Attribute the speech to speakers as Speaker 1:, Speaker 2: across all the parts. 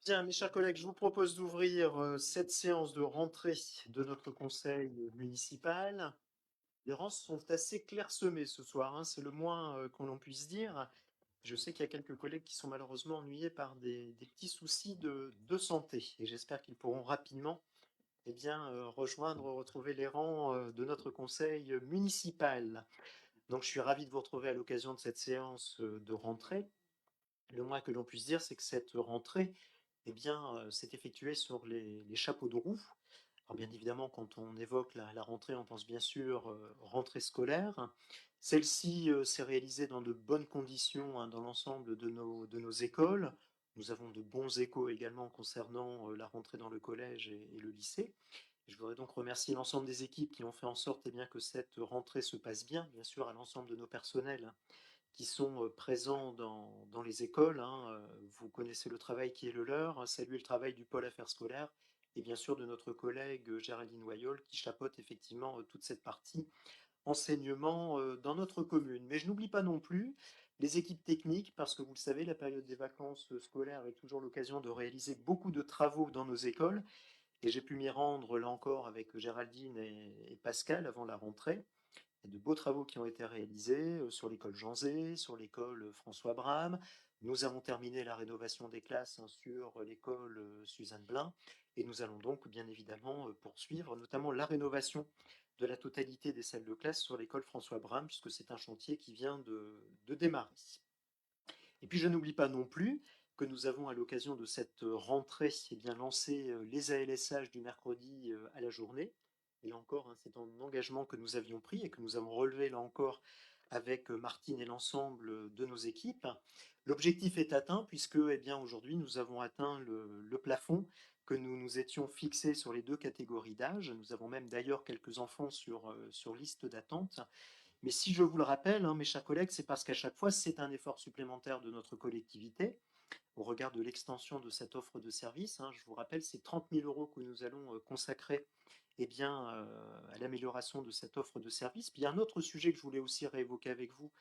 Speaker 1: Bien, mes chers collègues, je vous propose d'ouvrir cette séance de rentrée de notre conseil municipal. Les rangs sont assez clairsemés ce soir, hein, c'est le moins qu'on en puisse dire. Je sais qu'il y a quelques collègues qui sont malheureusement ennuyés par des petits soucis de santé et j'espère qu'ils pourront rapidement retrouver les rangs de notre conseil municipal. Donc je suis ravi de vous retrouver à l'occasion de cette séance de rentrée. Le moins que l'on puisse dire, c'est que cette rentrée s'est effectuée sur les chapeaux de roue. Alors bien évidemment, quand on évoque la rentrée, on pense bien sûr rentrée scolaire. Celle-ci s'est réalisée dans de bonnes conditions hein, dans l'ensemble de nos écoles. Nous avons de bons échos également concernant la rentrée dans le collège et le lycée. Je voudrais donc remercier l'ensemble des équipes qui ont fait en sorte que cette rentrée se passe bien sûr à l'ensemble de nos personnels qui sont présents dans les écoles. Hein. Vous connaissez le travail qui est le leur. Hein. Saluer le travail du pôle affaires scolaires et bien sûr de notre collègue Géraldine Wayol qui chapeaute effectivement toute cette partie enseignement dans notre commune. Mais je n'oublie pas non plus les équipes techniques parce que vous le savez, la période des vacances scolaires est toujours l'occasion de réaliser beaucoup de travaux dans nos écoles et j'ai pu m'y rendre là encore avec Géraldine et Pascal avant la rentrée. Il y a de beaux travaux qui ont été réalisés sur l'école Jean Zé, sur l'école François Brame. Nous avons terminé la rénovation des classes hein, sur l'école Suzanne Blin et nous allons donc bien évidemment poursuivre notamment la rénovation de la totalité des salles de classe sur l'école François Brame puisque c'est un chantier qui vient de démarrer. Et puis je n'oublie pas non plus que nous avons à l'occasion de cette rentrée lancé les ALSH du mercredi à la journée. Et là encore, hein, c'est un engagement que nous avions pris et que nous avons relevé là encore avec Martine et l'ensemble de nos équipes. L'objectif est atteint puisque aujourd'hui nous avons atteint le plafond que nous nous étions fixés sur les deux catégories d'âge. Nous avons même d'ailleurs quelques enfants sur liste d'attente. Mais si je vous le rappelle, hein, mes chers collègues, c'est parce qu'à chaque fois, c'est un effort supplémentaire de notre collectivité au regard de l'extension de cette offre de service. Hein. Je vous rappelle, c'est 30 000 euros que nous allons consacrer à l'amélioration de cette offre de service. Puis il y a un autre sujet que je voulais aussi réévoquer avec vous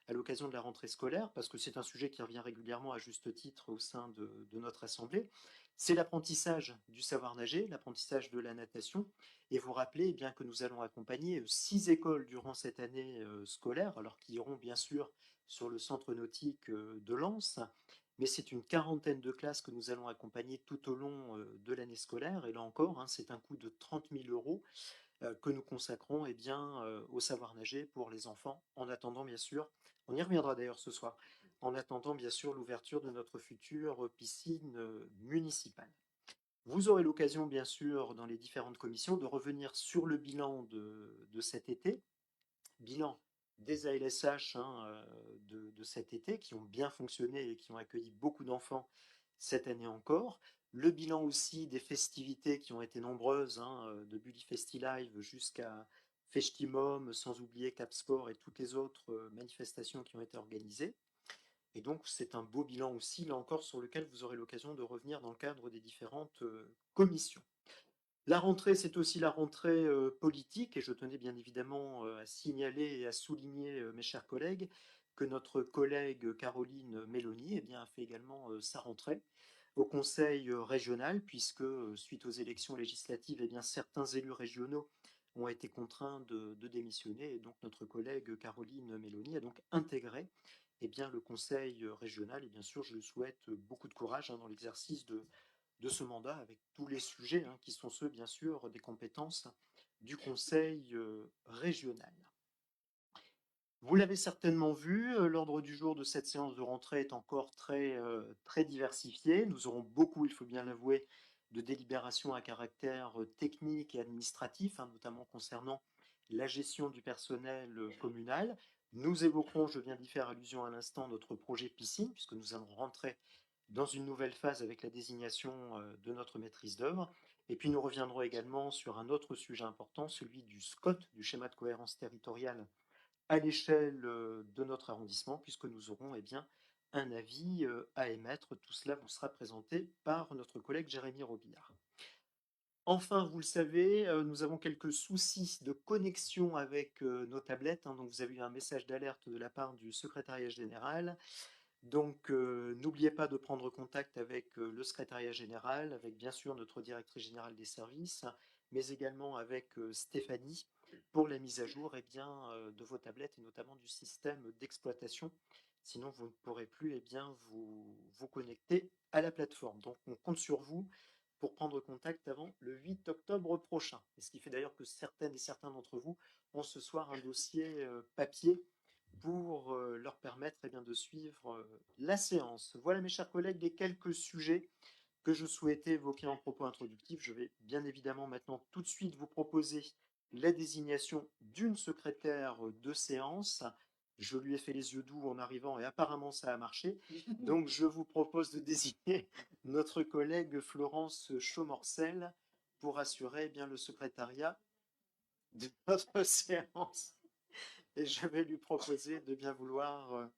Speaker 1: à l'occasion de la rentrée scolaire, parce que c'est un sujet qui revient régulièrement à juste titre au sein de notre Assemblée, c'est l'apprentissage du savoir nager, l'apprentissage de la natation. Et vous rappelez que nous allons accompagner 6 écoles durant cette année scolaire, alors qui iront bien sûr sur le centre nautique de Lens, mais c'est une quarantaine de classes que nous allons accompagner tout au long de l'année scolaire. Et là encore, hein, c'est un coût de 30 000 euros que nous consacrons au savoir nager pour les enfants, en attendant bien sûr, on y reviendra d'ailleurs ce soir, en attendant bien sûr l'ouverture de notre future piscine municipale. Vous aurez l'occasion bien sûr dans les différentes commissions de revenir sur le bilan de cet été, bilan des ALSH hein, de cet été, qui ont bien fonctionné et qui ont accueilli beaucoup d'enfants cette année encore. Le bilan aussi des festivités qui ont été nombreuses, hein, de Bully Festi Live jusqu'à Festimum, sans oublier Cap Sport et toutes les autres manifestations qui ont été organisées. Et donc c'est un beau bilan aussi, là encore, sur lequel vous aurez l'occasion de revenir dans le cadre des différentes commissions. La rentrée, c'est aussi la rentrée politique et je tenais bien évidemment à signaler et à souligner, mes chers collègues, que notre collègue Caroline Méloni a fait également sa rentrée au conseil régional puisque suite aux élections législatives, certains élus régionaux ont été contraints de démissionner et donc notre collègue Caroline Méloni a donc intégré le conseil régional et bien sûr je lui souhaite beaucoup de courage hein, dans l'exercice de ce mandat avec tous les sujets hein, qui sont ceux, bien sûr, des compétences du Conseil régional. Vous l'avez certainement vu, l'ordre du jour de cette séance de rentrée est encore très diversifié. Nous aurons beaucoup, il faut bien l'avouer, de délibérations à caractère technique et administratif, hein, notamment concernant la gestion du personnel communal. Nous évoquerons, je viens d'y faire allusion à l'instant, notre projet piscine, puisque nous allons rentrer dans une nouvelle phase avec la désignation de notre maîtrise d'œuvre. Et puis nous reviendrons également sur un autre sujet important, celui du SCOT, du schéma de cohérence territoriale à l'échelle de notre arrondissement, puisque nous aurons un avis à émettre. Tout cela vous sera présenté par notre collègue Jérémy Robillard. Enfin, vous le savez, nous avons quelques soucis de connexion avec nos tablettes. Hein, donc vous avez eu un message d'alerte de la part du secrétariat général. Donc, n'oubliez pas de prendre contact avec le secrétariat général, avec bien sûr notre directrice générale des services, mais également avec Stéphanie pour la mise à jour de vos tablettes et notamment du système d'exploitation. Sinon, vous ne pourrez plus vous connecter à la plateforme. Donc, on compte sur vous pour prendre contact avant le 8 octobre prochain. Et ce qui fait d'ailleurs que certaines et certains d'entre vous ont ce soir un dossier papier pour leur permettre de suivre la séance. Voilà mes chers collègues les quelques sujets que je souhaitais évoquer en propos introductif. Je vais bien évidemment maintenant tout de suite vous proposer la désignation d'une secrétaire de séance. Je lui ai fait les yeux doux en arrivant et apparemment ça a marché. Donc je vous propose de désigner notre collègue Florence Chaumorcel pour assurer le secrétariat de notre séance. Et je vais lui proposer de bien vouloir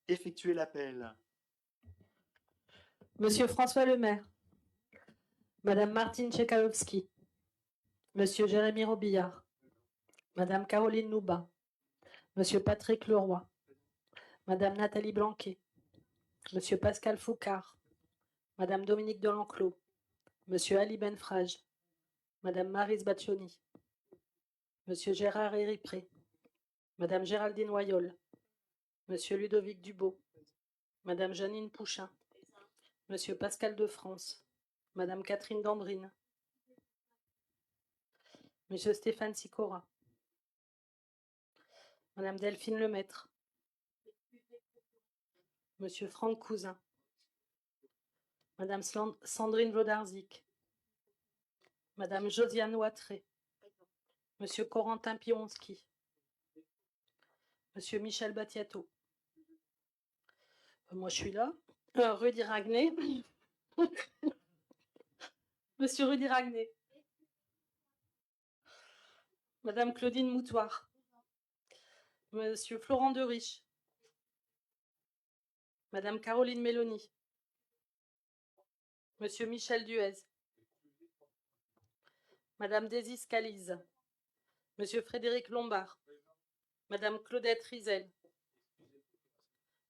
Speaker 1: effectuer l'appel.
Speaker 2: Monsieur François Lemaire, Madame Martine Tchaikovsky, Monsieur Jérémy Robillard, Madame Caroline Loubin, Monsieur Patrick Leroy, Madame Nathalie Blanquet, Monsieur Pascal Foucard, Madame Dominique Delenclos, Monsieur Ali Benfrage, Madame Maryse Baccioni, Monsieur Gérard Héripré, Madame Géraldine Noyol, Monsieur Ludovic Dubo, Madame Janine Pouchin, Monsieur Pascal de France, Madame Catherine Dambrine, Monsieur Stéphane Sicora, Madame Delphine Lemaître, Monsieur Franck Cousin, Madame Sandrine Wlodarczyk, Madame Josiane Ouattré, Monsieur Corentin Pironski, Monsieur Michel Battiato. Moi, je suis là. Rudy Ragné. Monsieur Rudy Ragné. Madame Claudine Moutoir. Monsieur Florent Deriche. Madame Caroline Méloni. Monsieur Michel Duez. Madame Daisy Scalise. Monsieur Frédéric Lombard. Madame Claudette Rizel.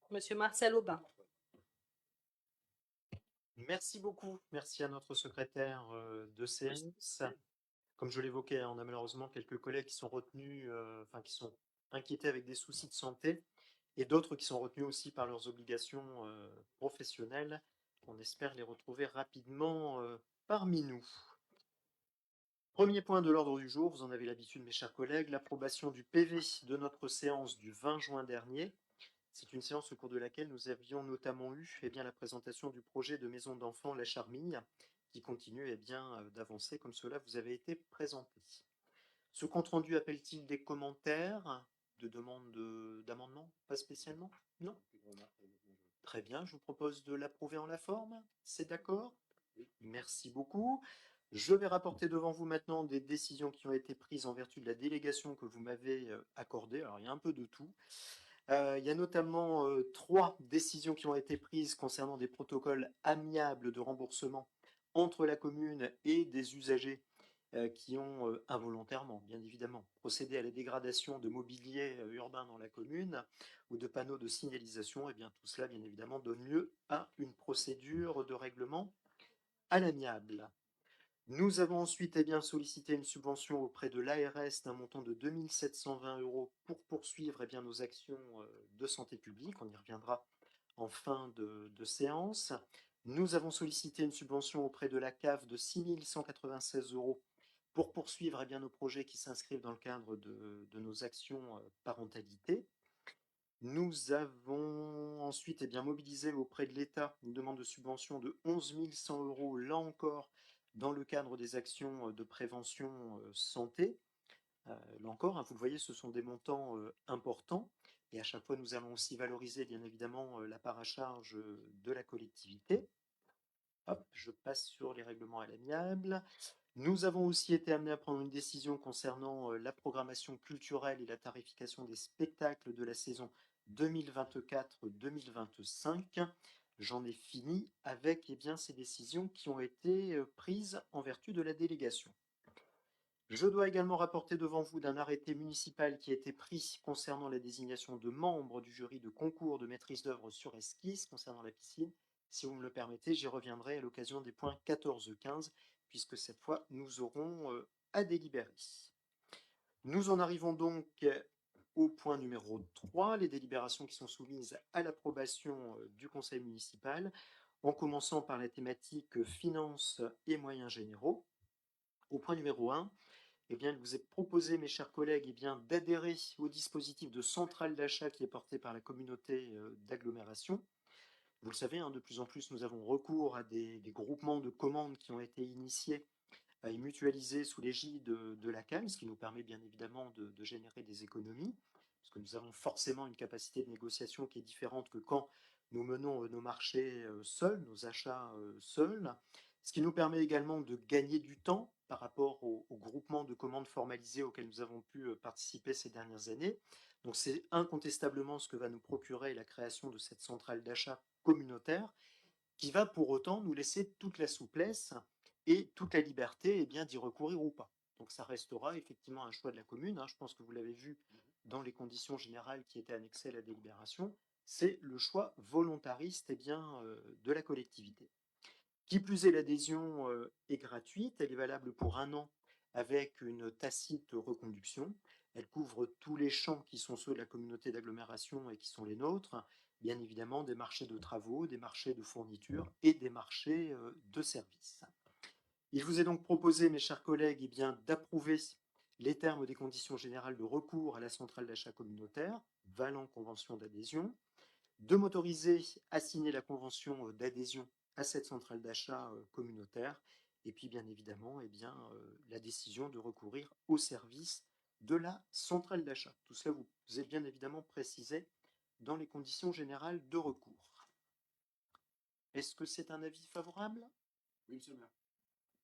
Speaker 2: Monsieur Marcel Aubin.
Speaker 1: Merci beaucoup. Merci à notre secrétaire de séance. Comme je l'évoquais, on a malheureusement quelques collègues qui sont retenus, qui sont inquiétés avec des soucis de santé, et d'autres qui sont retenus aussi par leurs obligations professionnelles. On espère les retrouver rapidement parmi nous. Premier point de l'ordre du jour, vous en avez l'habitude mes chers collègues, l'approbation du PV de notre séance du 20 juin dernier. C'est une séance au cours de laquelle nous avions notamment eu la présentation du projet de maison d'enfants La Charmille, qui continue d'avancer comme cela vous avait été présenté. Ce compte-rendu appelle-t-il des commentaires, de demandes d'amendements? Pas spécialement? Non? Très bien, je vous propose de l'approuver en la forme. C'est d'accord? Merci beaucoup. Je vais rapporter devant vous maintenant des décisions qui ont été prises en vertu de la délégation que vous m'avez accordée. Alors, il y a un peu de tout. Il y a notamment 3 décisions qui ont été prises concernant des protocoles amiables de remboursement entre la commune et des usagers qui ont involontairement, bien évidemment, procédé à la dégradation de mobilier urbain dans la commune ou de panneaux de signalisation. Et bien tout cela, bien évidemment, donne lieu à une procédure de règlement à l'amiable. Nous avons ensuite sollicité une subvention auprès de l'ARS d'un montant de 2 720 € pour poursuivre nos actions de santé publique. On y reviendra en fin de séance. Nous avons sollicité une subvention auprès de la CAF de 6 196 € pour poursuivre nos projets qui s'inscrivent dans le cadre de nos actions parentalité. Nous avons ensuite mobilisé auprès de l'État une demande de subvention de 11 100 €, là encore, dans le cadre des actions de prévention santé. Là encore, vous le voyez, ce sont des montants importants. Et à chaque fois, nous allons aussi valoriser, bien évidemment, la part à charge de la collectivité. Hop, je passe sur les règlements à l'amiable. Nous avons aussi été amenés à prendre une décision concernant la programmation culturelle et la tarification des spectacles de la saison 2024-2025. J'en ai fini avec ces décisions qui ont été prises en vertu de la délégation. Je dois également rapporter devant vous d'un arrêté municipal qui a été pris concernant la désignation de membres du jury de concours de maîtrise d'œuvre sur esquisse concernant la piscine. Si vous me le permettez, j'y reviendrai à l'occasion des points 14 et 15, puisque cette fois, nous aurons à délibérer. Nous en arrivons donc au point numéro 3, les délibérations qui sont soumises à l'approbation du conseil municipal, en commençant par la thématique finances et moyens généraux. Au point numéro 1, eh bien, il vous est proposé, mes chers collègues, eh bien, d'adhérer au dispositif de centrale d'achat qui est porté par la communauté d'agglomération. Vous le savez, hein, de plus en plus, nous avons recours à des groupements de commandes qui ont été initiés et mutualisés sous l'égide de la CAM, ce qui nous permet bien évidemment de générer des économies, parce que nous avons forcément une capacité de négociation qui est différente que quand nous menons nos marchés seuls, nos achats seuls, ce qui nous permet également de gagner du temps par rapport au groupement de commandes formalisées auxquels nous avons pu participer ces dernières années. Donc c'est incontestablement ce que va nous procurer la création de cette centrale d'achat communautaire, qui va pour autant nous laisser toute la souplesse et toute la liberté d'y recourir ou pas. Donc ça restera effectivement un choix de la commune, hein. Je pense que vous l'avez vu dans les conditions générales qui étaient annexées à la délibération, c'est le choix volontariste de la collectivité. Qui plus est, l'adhésion est gratuite, elle est valable pour un an avec une tacite reconduction. Elle couvre tous les champs qui sont ceux de la communauté d'agglomération et qui sont les nôtres, bien évidemment des marchés de travaux, des marchés de fournitures et des marchés de services. Il vous est donc proposé, mes chers collègues, d'approuver les termes des conditions générales de recours à la centrale d'achat communautaire, valant convention d'adhésion, de m'autoriser à signer la convention d'adhésion à cette centrale d'achat communautaire, et puis bien évidemment la décision de recourir au service de la centrale d'achat. Tout cela vous est bien évidemment précisé dans les conditions générales de recours. Est-ce que c'est un avis favorable?
Speaker 3: Oui, monsieur le maire.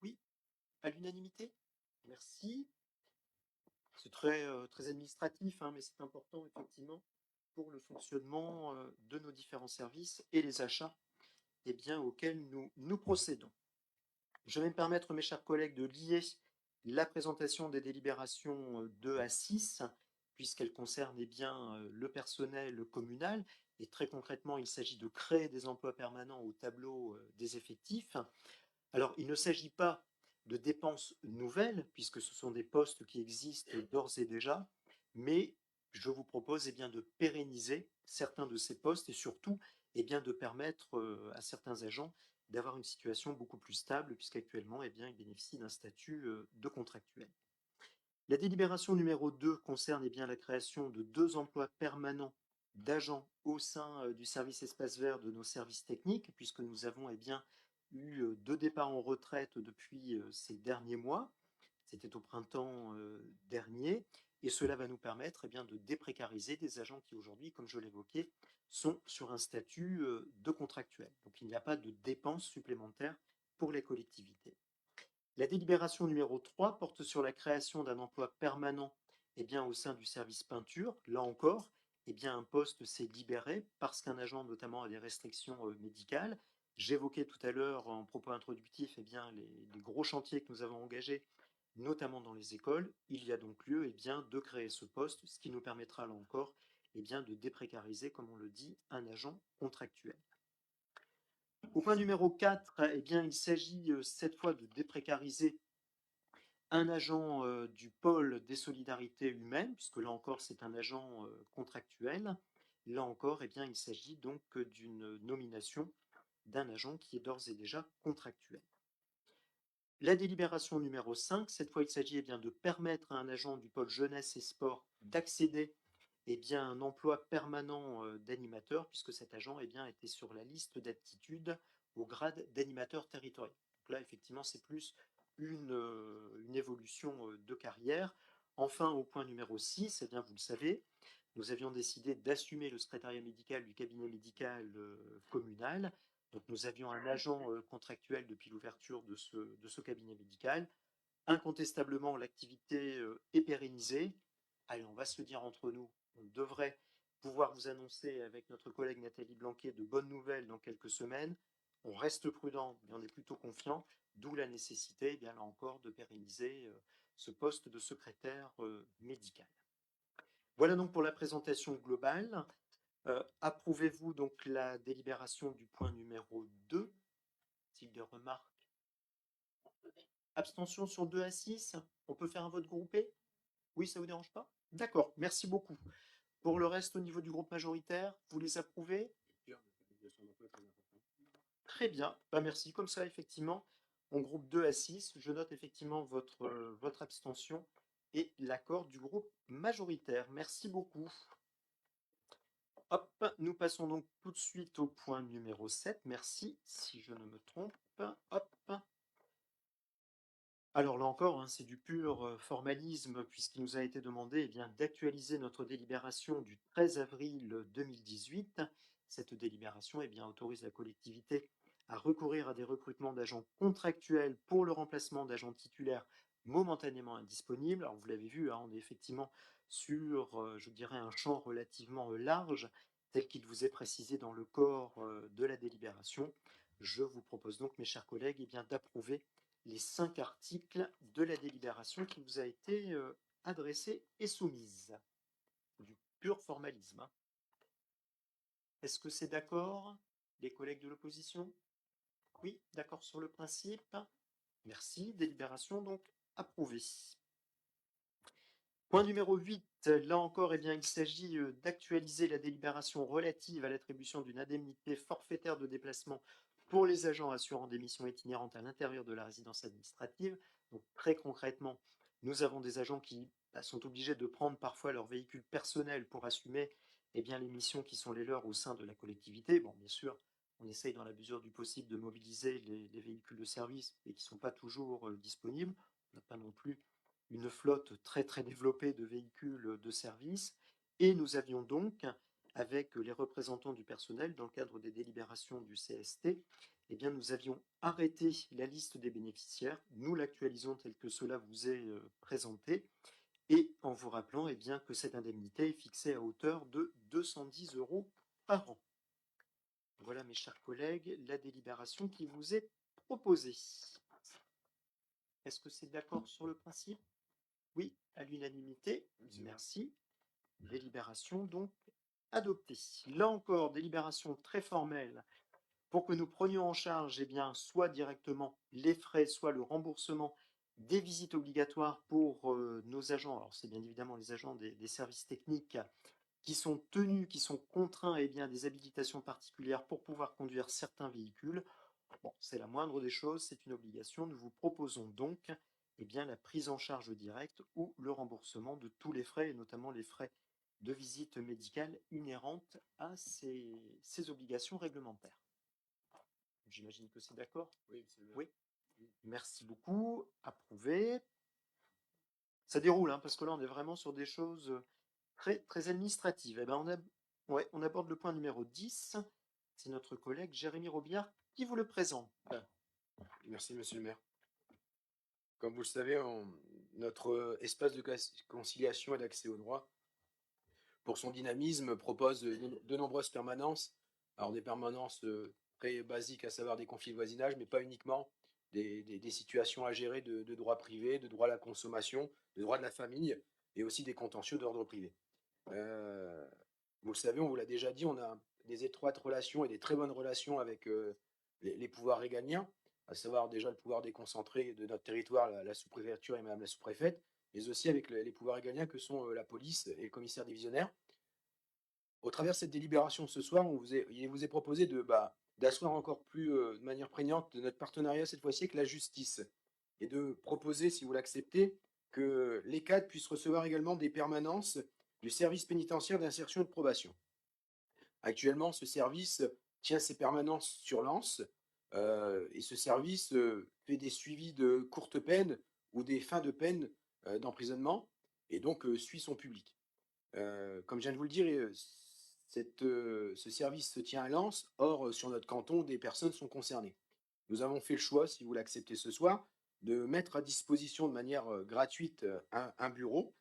Speaker 1: Oui, à l'unanimité. Merci. C'est très administratif, hein, mais c'est important effectivement pour le fonctionnement de nos différents services et les achats auxquels nous procédons. Je vais me permettre, mes chers collègues, de lier la présentation des délibérations 2 à 6, puisqu'elles concernent le personnel communal, et très concrètement, il s'agit de créer des emplois permanents au tableau des effectifs. Alors, il ne s'agit pas de dépenses nouvelles, puisque ce sont des postes qui existent d'ores et déjà, mais je vous propose de pérenniser certains de ces postes et surtout de permettre à certains agents d'avoir une situation beaucoup plus stable, puisqu'actuellement ils bénéficient d'un statut de contractuel. La délibération numéro 2 concerne la création de 2 emplois permanents d'agents au sein du service espace vert de nos services techniques, puisque nous avons eu 2 départs en retraite depuis ces derniers mois. C'était au printemps dernier, et cela va nous permettre de déprécariser des agents qui aujourd'hui, comme je l'évoquais, sont sur un statut de contractuel. Donc il n'y a pas de dépenses supplémentaires pour les collectivités. La délibération numéro 3 porte sur la création d'un emploi permanent au sein du service peinture. Là encore, un poste s'est libéré parce qu'un agent notamment a des restrictions médicales. J'évoquais tout à l'heure en propos introductif les gros chantiers que nous avons engagés, notamment dans les écoles. Il y a donc lieu de créer ce poste, ce qui nous permettra là encore de déprécariser, comme on le dit, un agent contractuel. Au point numéro 4, il s'agit cette fois de déprécariser un agent du pôle des solidarités humaines, puisque là encore c'est un agent contractuel. Là encore, il s'agit donc d'une nomination d'un agent qui est d'ores et déjà contractuel. La délibération numéro 5, cette fois il s'agit de permettre à un agent du pôle jeunesse et sport d'accéder à un emploi permanent d'animateur, puisque cet agent était sur la liste d'aptitude au grade d'animateur territorial. Donc là, effectivement, c'est plus une évolution de carrière. Enfin, au point numéro 6, vous le savez, nous avions décidé d'assumer le secrétariat médical du cabinet médical communal. Donc nous avions un agent contractuel depuis l'ouverture de ce cabinet médical. Incontestablement, l'activité est pérennisée. Allez, on va se le dire entre nous, on devrait pouvoir vous annoncer avec notre collègue Nathalie Blanquet de bonnes nouvelles dans quelques semaines. On reste prudent, mais on est plutôt confiant, d'où la nécessité, là encore, de pérenniser ce poste de secrétaire médical. Voilà donc pour la présentation globale. Approuvez-vous donc la délibération du point numéro 2? S'il de remarques. Abstention sur 2 à 6? On peut faire un vote groupé? Oui, ça vous dérange pas? D'accord, merci beaucoup. Pour le reste, au niveau du groupe majoritaire, vous les approuvez? Très bien, bah merci. Comme ça, effectivement, on groupe 2 à 6. Je note effectivement votre abstention et l'accord du groupe majoritaire. Merci beaucoup. Hop, nous passons donc tout de suite au point numéro 7. Merci, si je ne me trompe. Hop. Alors là encore, hein, c'est du pur formalisme, puisqu'il nous a été demandé d'actualiser notre délibération du 13 avril 2018. Cette délibération autorise la collectivité à recourir à des recrutements d'agents contractuels pour le remplacement d'agents titulaires momentanément indisponibles. Alors vous l'avez vu, hein, on est effectivement sur, je dirais, un champ relativement large, tel qu'il vous est précisé dans le corps de la délibération. Je vous propose donc, mes chers collègues, d'approuver les 5 articles de la délibération qui vous a été adressée et soumise. Du pur formalisme. Hein. Est-ce que c'est d'accord, les collègues de l'opposition? Oui, d'accord sur le principe. Merci, délibération donc approuvée. Point numéro 8, là encore, il s'agit d'actualiser la délibération relative à l'attribution d'une indemnité forfaitaire de déplacement pour les agents assurant des missions itinérantes à l'intérieur de la résidence administrative. Donc très concrètement, nous avons des agents qui sont obligés de prendre parfois leur véhicule personnel pour assumer les missions qui sont les leurs au sein de la collectivité. Bon, bien sûr, on essaye dans la mesure du possible de mobiliser les véhicules de service et qui ne sont pas toujours disponibles. On n'a pas non plus une flotte très très développée de véhicules de service. Et nous avions donc, avec les représentants du personnel, dans le cadre des délibérations du CST, nous avions arrêté la liste des bénéficiaires. Nous l'actualisons tel que cela vous est présenté. Et en vous rappelant que cette indemnité est fixée à hauteur de 210 € par an. Voilà, mes chers collègues, la délibération qui vous est proposée. Est-ce que c'est d'accord sur le principe? Oui, à l'unanimité. Merci. Délibération donc adoptée. Là encore, délibération très formelle pour que nous prenions en charge soit directement les frais, soit le remboursement des visites obligatoires pour nos agents. Alors c'est bien évidemment les agents des services techniques qui sont tenus, qui sont contraints des habilitations particulières pour pouvoir conduire certains véhicules. Bon, c'est la moindre des choses, c'est une obligation. Nous vous proposons donc la prise en charge directe ou le remboursement de tous les frais, et notamment les frais de visite médicale inhérentes à ces obligations réglementaires. J'imagine que c'est d'accord?
Speaker 3: Oui, c'est bien.
Speaker 1: Oui. Merci beaucoup. Approuvé. Ça déroule, hein, parce que là, on est vraiment sur des choses très, très administratives. On aborde le point numéro 10. C'est notre collègue Jérémy Robillard qui vous le présente.
Speaker 3: Merci, monsieur le maire. Comme vous le savez, notre espace de conciliation et d'accès au droit, pour son dynamisme, propose de nombreuses permanences. Alors des permanences très basiques, à savoir des conflits de voisinage, mais pas uniquement, des situations à gérer de droit privé, de droit à la consommation, de droit de la famille, et aussi des contentieux d'ordre privé. Vous le savez, on vous l'a déjà dit, on a des étroites relations et des très bonnes relations avec les pouvoirs régaliens, à savoir déjà le pouvoir déconcentré de notre territoire, la sous-préfecture et madame la sous-préfète, mais aussi avec les pouvoirs régaliens que sont la police et le commissaire divisionnaire. Au travers de cette délibération ce soir, il vous est proposé d'asseoir encore plus de manière prégnante notre partenariat cette fois-ci avec la justice et de proposer, si vous l'acceptez, que les cadres puissent recevoir également des permanences du service pénitentiaire d'insertion et de probation. Actuellement, ce service tient ses permanences sur Lens et ce service fait des suivis de courtes peines ou des fins de peine d'emprisonnement et donc suit son public. Comme je viens de vous le dire, ce service se tient à Lens, or sur notre canton, des personnes sont concernées. Nous avons fait le choix, si vous l'acceptez ce soir, de mettre à disposition de manière gratuite un bureau,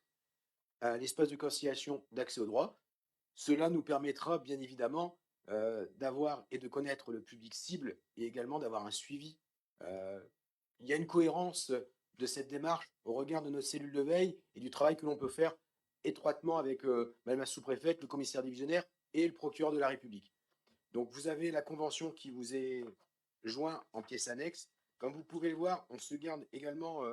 Speaker 3: un espace de conciliation d'accès au droit. Cela nous permettra bien évidemment d'avoir et de connaître le public cible et également d'avoir un suivi. Il y a une cohérence de cette démarche au regard de notre cellule de veille et du travail que l'on peut faire étroitement avec Madame la sous-préfète, le commissaire divisionnaire et le procureur de la République. Donc vous avez la convention qui vous est jointe en pièce annexe. Comme vous pouvez le voir, on se garde également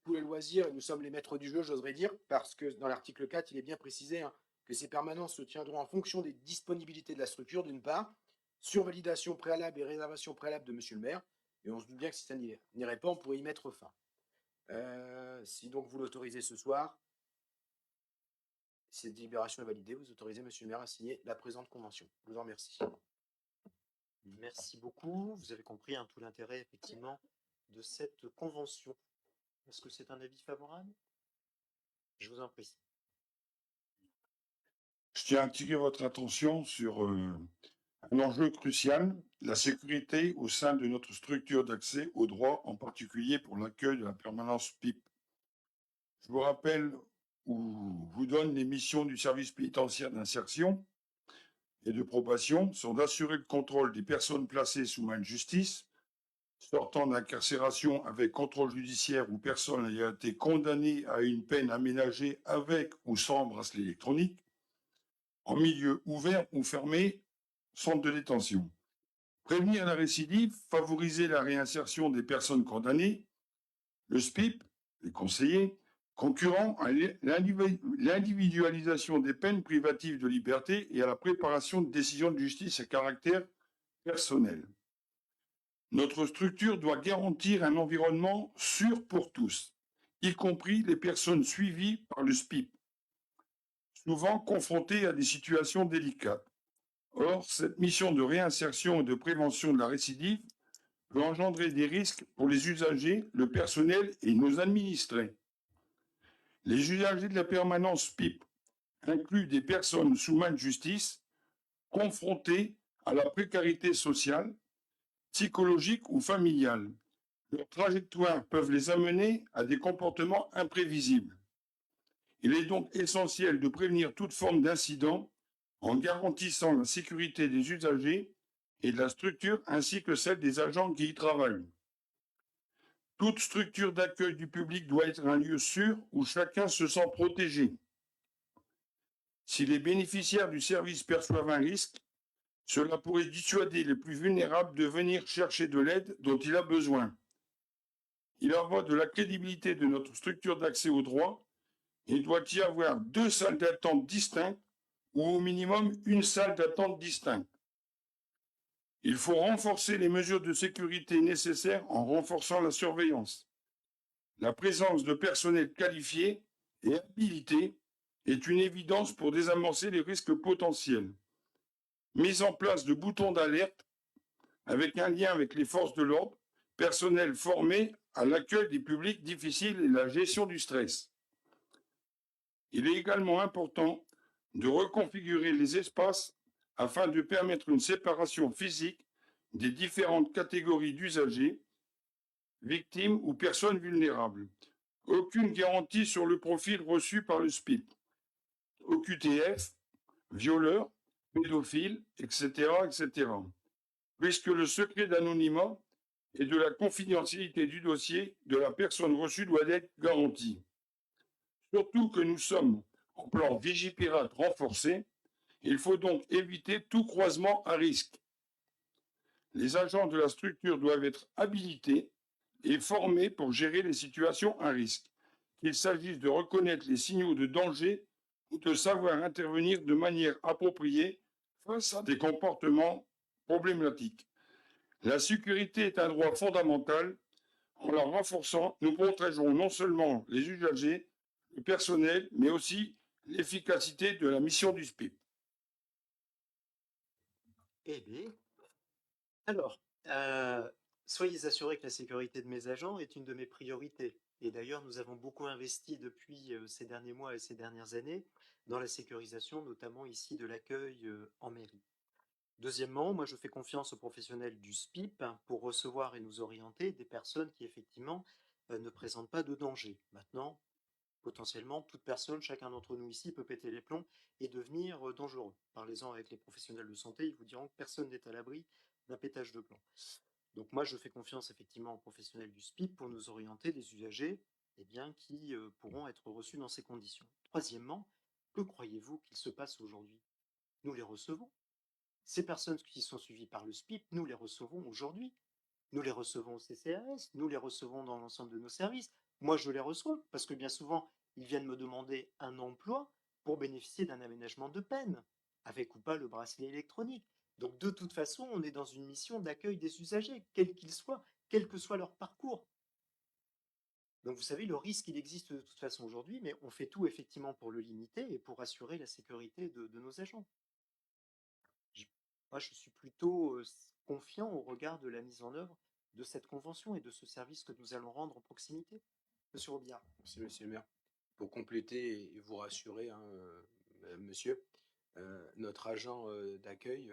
Speaker 3: tous les loisirs et nous sommes les maîtres du jeu, j'oserais dire, parce que dans l'article 4, il est bien précisé que ces permanences se tiendront en fonction des disponibilités de la structure, d'une part, sur validation préalable et réservation préalable de monsieur le maire, et on se doute bien que si ça n'irait pas, on pourrait y mettre fin. Si donc vous l'autorisez ce soir, si cette délibération est validée, vous autorisez monsieur le maire à signer la présente convention. Je vous en remercie.
Speaker 1: Merci beaucoup. Vous avez compris tout l'intérêt, effectivement, de cette convention. Est-ce que c'est un avis favorable? Je vous en prie.
Speaker 4: Je tiens à attirer votre attention sur un enjeu crucial, la sécurité au sein de notre structure d'accès aux droits, en particulier pour l'accueil de la permanence PIP. Je vous rappelle ou vous donne les missions du service pénitentiaire d'insertion et de probation sont d'assurer le contrôle des personnes placées sous main de justice, sortant d'incarcération avec contrôle judiciaire ou personnes ayant été condamnées à une peine aménagée avec ou sans bracelet électronique, en milieu ouvert ou fermé, centre de détention. Prévenir la récidive, favoriser la réinsertion des personnes condamnées, le SPIP, les conseillers, concurrent à l'individualisation des peines privatives de liberté et à la préparation de décisions de justice à caractère personnel. Notre structure doit garantir un environnement sûr pour tous, y compris les personnes suivies par le SPIP, souvent confrontées à des situations délicates. Or, cette mission de réinsertion et de prévention de la récidive peut engendrer des risques pour les usagers, le personnel et nos administrés. Les usagers de la permanence PIP incluent des personnes sous main de justice confrontées à la précarité sociale, psychologique ou familiale. Leurs trajectoires peuvent les amener à des comportements imprévisibles. Il est donc essentiel de prévenir toute forme d'incident en garantissant la sécurité des usagers et de la structure ainsi que celle des agents qui y travaillent. Toute structure d'accueil du public doit être un lieu sûr où chacun se sent protégé. Si les bénéficiaires du service perçoivent un risque, cela pourrait dissuader les plus vulnérables de venir chercher de l'aide dont il a besoin. Il en va de la crédibilité de notre structure d'accès aux droits. Il doit y avoir 2 salles d'attente distinctes ou au minimum une salle d'attente distincte. Il faut renforcer les mesures de sécurité nécessaires en renforçant la surveillance. La présence de personnel qualifié et habilité est une évidence pour désamorcer les risques potentiels. Mise en place de boutons d'alerte avec un lien avec les forces de l'ordre, personnel formé à l'accueil des publics difficiles et la gestion du stress. Il est également important de reconfigurer les espaces afin de permettre une séparation physique des différentes catégories d'usagers, victimes ou personnes vulnérables. Aucune garantie sur le profil reçu par le SPIP. OQTF, violeurs, pédophiles, etc., etc. Puisque le secret d'anonymat et de la confidentialité du dossier de la personne reçue doit être garanti. Surtout que nous sommes en plan Vigipirate renforcé, il faut donc éviter tout croisement à risque. Les agents de la structure doivent être habilités et formés pour gérer les situations à risque, qu'il s'agisse de reconnaître les signaux de danger ou de savoir intervenir de manière appropriée face à des comportements problématiques. La sécurité est un droit fondamental. En la renforçant, nous protégerons non seulement les usagers, le personnel, mais aussi l'efficacité de la mission du SPIP.
Speaker 1: Eh bien, alors, soyez assurés que la sécurité de mes agents est une de mes priorités. Et d'ailleurs, nous avons beaucoup investi depuis ces derniers mois et ces dernières années dans la sécurisation, notamment ici de l'accueil en mairie. Deuxièmement, moi je fais confiance aux professionnels du SPIP pour recevoir et nous orienter des personnes qui effectivement ne présentent pas de danger. Maintenant, potentiellement, toute personne, chacun d'entre nous ici peut péter les plombs et devenir dangereux. Parlez-en avec les professionnels de santé, ils vous diront que personne n'est à l'abri d'un pétage de plomb. Donc moi, je fais confiance effectivement aux professionnels du SPIP pour nous orienter des usagers qui pourront être reçus dans ces conditions. Troisièmement, que croyez-vous qu'il se passe aujourd'hui? Nous les recevons. Ces personnes qui sont suivies par le SPIP, nous les recevons aujourd'hui. Nous les recevons au CCAS, nous les recevons dans l'ensemble de nos services. Moi, je les reçois parce que bien souvent, ils viennent me demander un emploi pour bénéficier d'un aménagement de peine, avec ou pas le bracelet électronique. Donc, de toute façon, on est dans une mission d'accueil des usagers, quels qu'ils soient, quel que soit leur parcours. Donc, vous savez, le risque, il existe de toute façon aujourd'hui, mais on fait tout effectivement pour le limiter et pour assurer la sécurité de nos agents. Moi, je suis plutôt confiant au regard de la mise en œuvre de cette convention et de ce service que nous allons rendre en proximité. Monsieur Robillard.
Speaker 3: Merci, monsieur le maire. Pour compléter et vous rassurer, hein, monsieur, notre agent d'accueil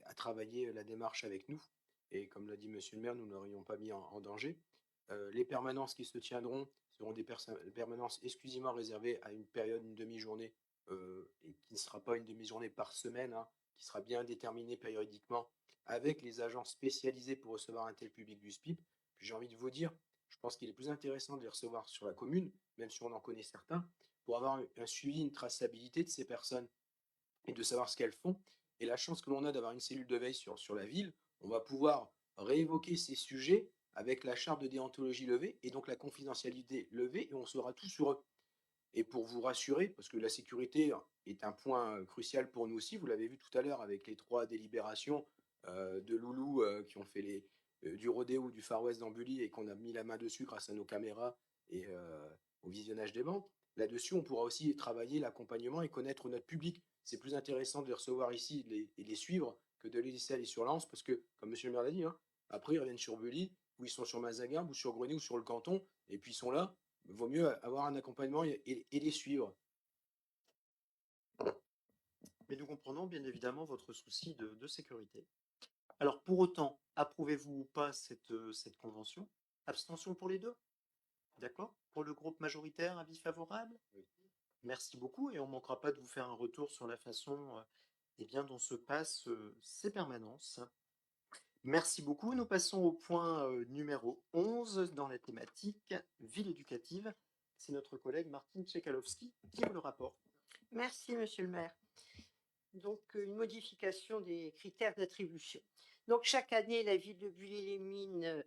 Speaker 3: a travaillé la démarche avec nous. Et comme l'a dit monsieur le maire, nous n'aurions pas mis en danger. Les permanences qui se tiendront seront des permanences exclusivement réservées à une période, une demi-journée, et qui ne sera pas une demi-journée par semaine, hein, qui sera bien déterminée périodiquement avec les agents spécialisés pour recevoir un tel public du SPIP. Puis j'ai envie de vous dire, je pense qu'il est plus intéressant de les recevoir sur la commune, même si on en connaît certains, pour avoir un suivi, une traçabilité de ces personnes et de savoir ce qu'elles font. Et la chance que l'on a d'avoir une cellule de veille sur la ville, on va pouvoir réévoquer ces sujets avec la charte de déontologie levée et donc la confidentialité levée, et on saura tout sur eux. Et pour vous rassurer, parce que la sécurité est un point crucial pour nous aussi, vous l'avez vu tout à l'heure avec les 3 délibérations de loulous qui ont fait du rodéo ou du Far West dans Bully et qu'on a mis la main dessus grâce à nos caméras et au visionnage des bandes. Là-dessus, on pourra aussi travailler l'accompagnement et connaître notre public. C'est plus intéressant de les recevoir ici et les suivre que de les laisser aller sur Lens parce que, comme monsieur le maire l'a dit, hein, après ils reviennent sur Bully, ou ils sont sur Mazagarbe, ou sur Grenoble, ou sur le canton, et puis ils sont là. Vaut mieux avoir un accompagnement et les suivre.
Speaker 1: Mais nous comprenons bien évidemment votre souci de sécurité. Alors pour autant, approuvez-vous ou pas cette convention? Abstention pour les deux? D'accord? Pour le groupe majoritaire, avis favorable?
Speaker 3: Oui.
Speaker 1: Merci beaucoup et on ne manquera pas de vous faire un retour sur la façon dont se passent ces permanences. Merci beaucoup. Nous passons au point numéro 11 dans la thématique ville éducative. C'est notre collègue Martine Tchekalowski qui vous le rapporte.
Speaker 5: Merci, monsieur le maire. Donc, une modification des critères d'attribution. Donc, chaque année, la ville de Bully-les-Mines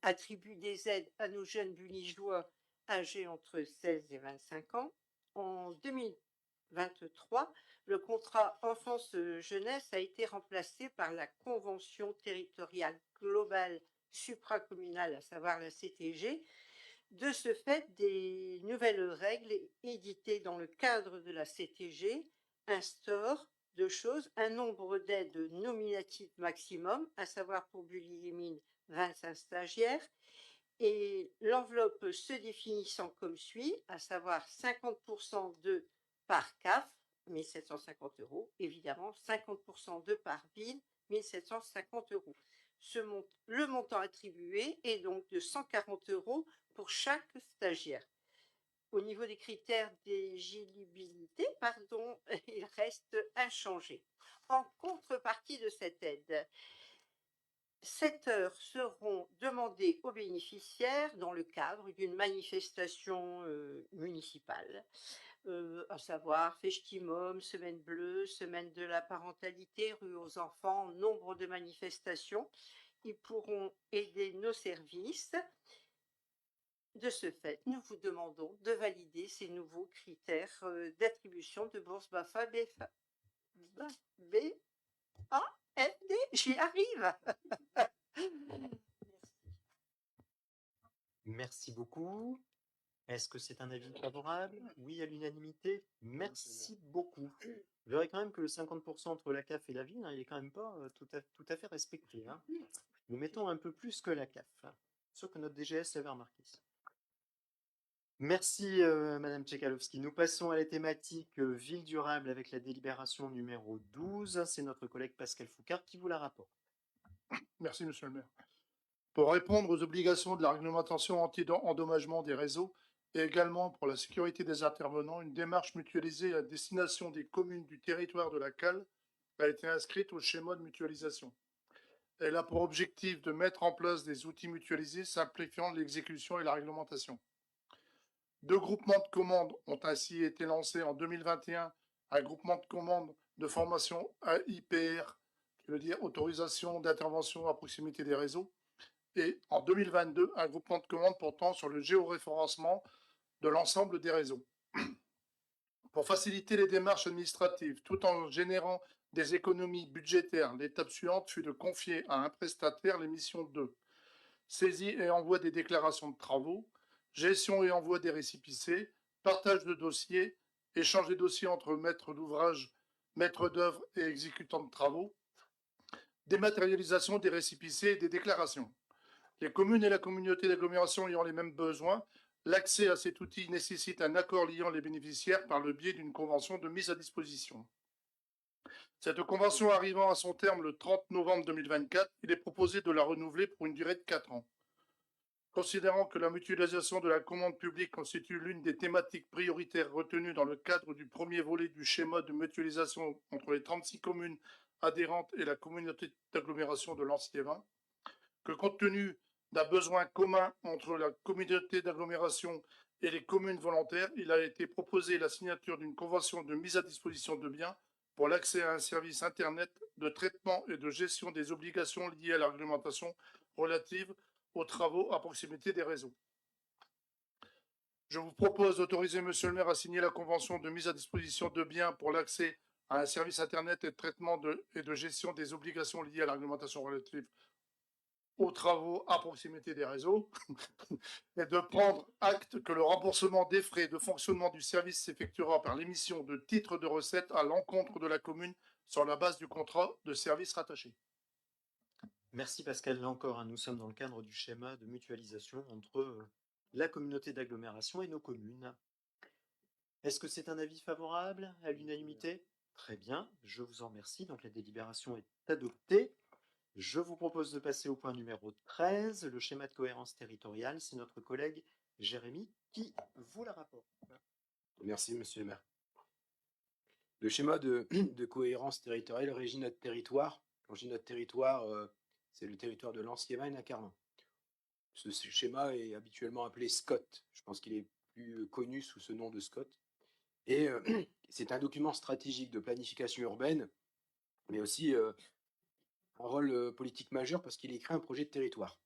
Speaker 5: attribue des aides à nos jeunes bulligeois âgés entre 16 et 25 ans. En 2023, le contrat enfance-jeunesse a été remplacé par la convention territoriale globale supracommunale, à savoir la CTG. De ce fait, des nouvelles règles éditées dans le cadre de la CTG instaurent deux choses: un nombre d'aides nominatives maximum, à savoir pour Bully-les-Mines 25 stagiaires, et l'enveloppe se définissant comme suit, à savoir 50% de par CAF, 1750 €, évidemment 50% de par ville, 1750 €. Le montant attribué est donc de 140 € pour chaque stagiaire. Au niveau des critères d'éligibilité, il reste inchangé. En contrepartie de cette aide, 7 heures seront demandées aux bénéficiaires dans le cadre d'une manifestation municipale, à savoir Festimum, Semaine Bleue, Semaine de la parentalité, Rue aux enfants, nombre de manifestations. Ils pourront aider nos services. De ce fait, nous vous demandons de valider ces nouveaux critères d'attribution de bourse BAFA BAFD. J'y arrive.
Speaker 1: Merci beaucoup. Est-ce que c'est un avis favorable? Oui, à l'unanimité. Merci beaucoup. Vous verrez quand même que le 50% entre la CAF et la ville, il est quand même pas tout à fait respecté. Hein. Nous mettons un peu plus que la CAF. Hein. Sûr que notre DGS avait remarqué ça. Merci Madame Tchekalowski. Nous passons à la thématique ville durable avec la délibération numéro 12. C'est notre collègue Pascal Foucard qui vous la rapporte.
Speaker 6: Merci, monsieur le maire. Pour répondre aux obligations de la réglementation anti-endommagement des réseaux et également pour la sécurité des intervenants, une démarche mutualisée à destination des communes du territoire de la CAL a été inscrite au schéma de mutualisation. Elle a pour objectif de mettre en place des outils mutualisés simplifiant l'exécution et la réglementation. 2 groupements de commandes ont ainsi été lancés en 2021, un groupement de commandes de formation AIPR, qui veut dire autorisation d'intervention à proximité des réseaux, et en 2022, un groupement de commandes portant sur le géoréférencement de l'ensemble des réseaux. Pour faciliter les démarches administratives tout en générant des économies budgétaires, l'étape suivante fut de confier à un prestataire les missions de saisie et envoi des déclarations de travaux, gestion et envoi des récépissés, partage de dossiers, échange des dossiers entre maîtres d'ouvrage, maîtres d'œuvre et exécutants de travaux, dématérialisation des récépissés et des déclarations. Les communes et la communauté d'agglomération ayant les mêmes besoins, l'accès à cet outil nécessite un accord liant les bénéficiaires par le biais d'une convention de mise à disposition. Cette convention arrivant à son terme le 30 novembre 2024, il est proposé de la renouveler pour une durée de 4 ans. Considérant que la mutualisation de la commande publique constitue l'une des thématiques prioritaires retenues dans le cadre du premier volet du schéma de mutualisation entre les 36 communes adhérentes et la communauté d'agglomération de Lens-Liévin, que compte tenu d'un besoin commun entre la communauté d'agglomération et les communes volontaires, il a été proposé la signature d'une convention de mise à disposition de biens pour l'accès à un service Internet de traitement et de gestion des obligations liées à la réglementation relative aux travaux à proximité des réseaux. Je vous propose d'autoriser Monsieur le maire à signer la convention de mise à disposition de biens pour l'accès à un service Internet et de traitement et de gestion des obligations liées à la réglementation relative aux travaux à proximité des réseaux et de prendre acte que le remboursement des frais de fonctionnement du service s'effectuera par l'émission de titres de recettes à l'encontre de la commune sur la base du contrat de service rattaché.
Speaker 1: Merci Pascal, là encore, hein, nous sommes dans le cadre du schéma de mutualisation entre la communauté d'agglomération et nos communes. Est-ce que c'est un avis favorable à l'unanimité? Très bien, je vous en remercie. Donc la délibération est adoptée. Je vous propose de passer au point numéro 13, le schéma de cohérence territoriale. C'est notre collègue Jérémy qui vous la rapporte.
Speaker 3: Merci, monsieur le maire. Le schéma de cohérence territoriale régit notre territoire. Quand je dis notre territoire, c'est le territoire de Lens-Liévin et Nacarlan. Ce schéma est habituellement appelé SCOT. Je pense qu'il est plus connu sous ce nom de SCOT. Et c'est un document stratégique de planification urbaine, mais aussi un rôle politique majeur parce qu'il écrit un projet de territoire.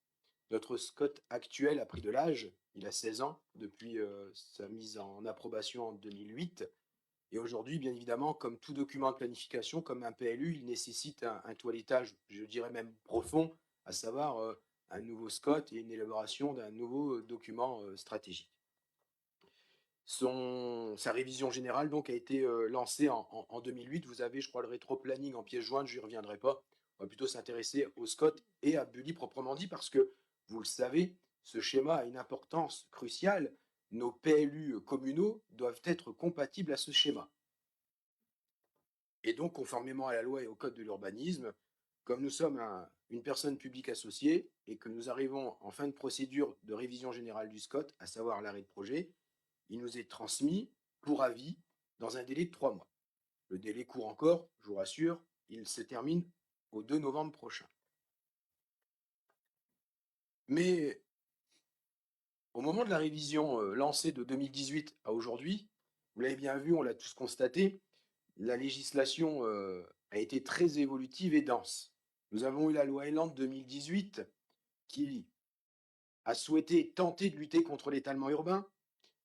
Speaker 3: Notre SCOT actuel a pris de l'âge, il a 16 ans depuis sa mise en approbation en 2008. Et aujourd'hui, bien évidemment, comme tout document de planification, comme un PLU, il nécessite un toilettage, je dirais même profond, à savoir un nouveau SCOT et une élaboration d'un nouveau document stratégique. Sa révision générale donc a été lancée en 2008. Vous avez, je crois, le rétro-planning en pièce jointe, je n'y reviendrai pas. On va plutôt s'intéresser au SCOT et à Bully proprement dit, parce que, vous le savez, ce schéma a une importance cruciale. Nos PLU communaux doivent être compatibles à ce schéma. Et donc, conformément à la loi et au code de l'urbanisme, comme nous sommes une personne publique associée et que nous arrivons en fin de procédure de révision générale du SCOT, à savoir l'arrêt de projet, il nous est transmis pour avis dans un délai de 3 mois. Le délai court encore, je vous rassure, il se termine au 2 novembre prochain. Mais au moment de la révision lancée de 2018 à aujourd'hui, vous l'avez bien vu, on l'a tous constaté, la législation a été très évolutive et dense. Nous avons eu la loi Elan de 2018 qui a souhaité tenter de lutter contre l'étalement urbain.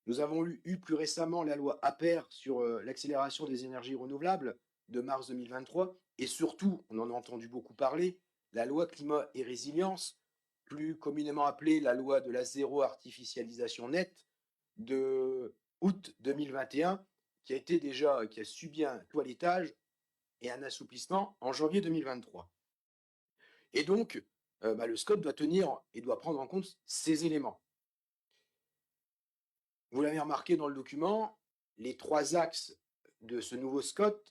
Speaker 3: Nous avons eu plus récemment la loi APER sur l'accélération des énergies renouvelables de mars 2023 et surtout, on en a entendu beaucoup parler, la loi climat et résilience, plus communément appelée la loi de la zéro artificialisation nette de août 2021 qui a subi un toilettage et un assouplissement en janvier 2023. Et donc, le SCOT doit tenir et doit prendre en compte ces éléments. Vous l'avez remarqué dans le document, les 3 axes de ce nouveau SCOT,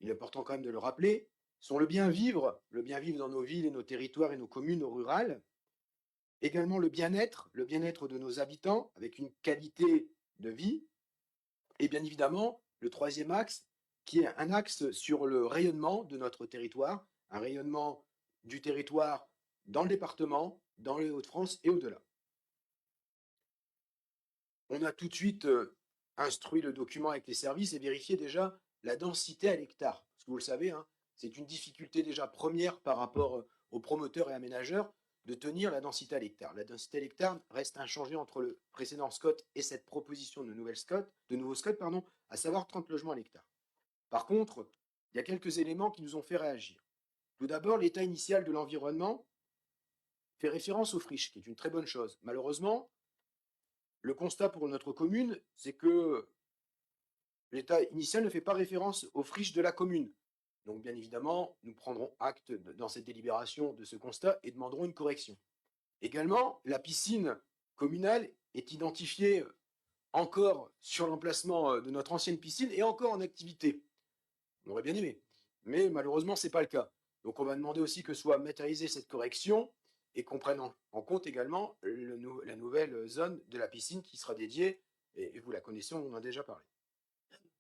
Speaker 3: il est important quand même de le rappeler, sont le bien vivre dans nos villes et nos territoires et nos communes rurales, également le bien-être de nos habitants avec une qualité de vie, et bien évidemment le 3e axe qui est un axe sur le rayonnement de notre territoire, un rayonnement du territoire dans le département, dans les Hauts-de-France et au-delà. On a tout de suite instruit le document avec les services et vérifié déjà la densité à l'hectare. Parce que vous le savez, hein, c'est une difficulté déjà première par rapport aux promoteurs et aménageurs de tenir la densité à l'hectare. La densité à l'hectare reste inchangée entre le précédent SCOT et cette proposition de nouveau SCOT, à savoir 30 logements à l'hectare. Par contre, il y a quelques éléments qui nous ont fait réagir. Tout d'abord, l'état initial de l'environnement fait référence aux friches, qui est une très bonne chose. Malheureusement, le constat pour notre commune, c'est que l'état initial ne fait pas référence aux friches de la commune. Donc, bien évidemment, nous prendrons acte dans cette délibération de ce constat et demanderons une correction. Également, la piscine communale est identifiée encore sur l'emplacement de notre ancienne piscine et encore en activité. On aurait bien aimé, mais malheureusement, ce n'est pas le cas. Donc, on va demander aussi que soit matérialisée cette correction et qu'on prenne en compte également la nouvelle zone de la piscine qui sera dédiée, et vous la connaissez, on en a déjà parlé.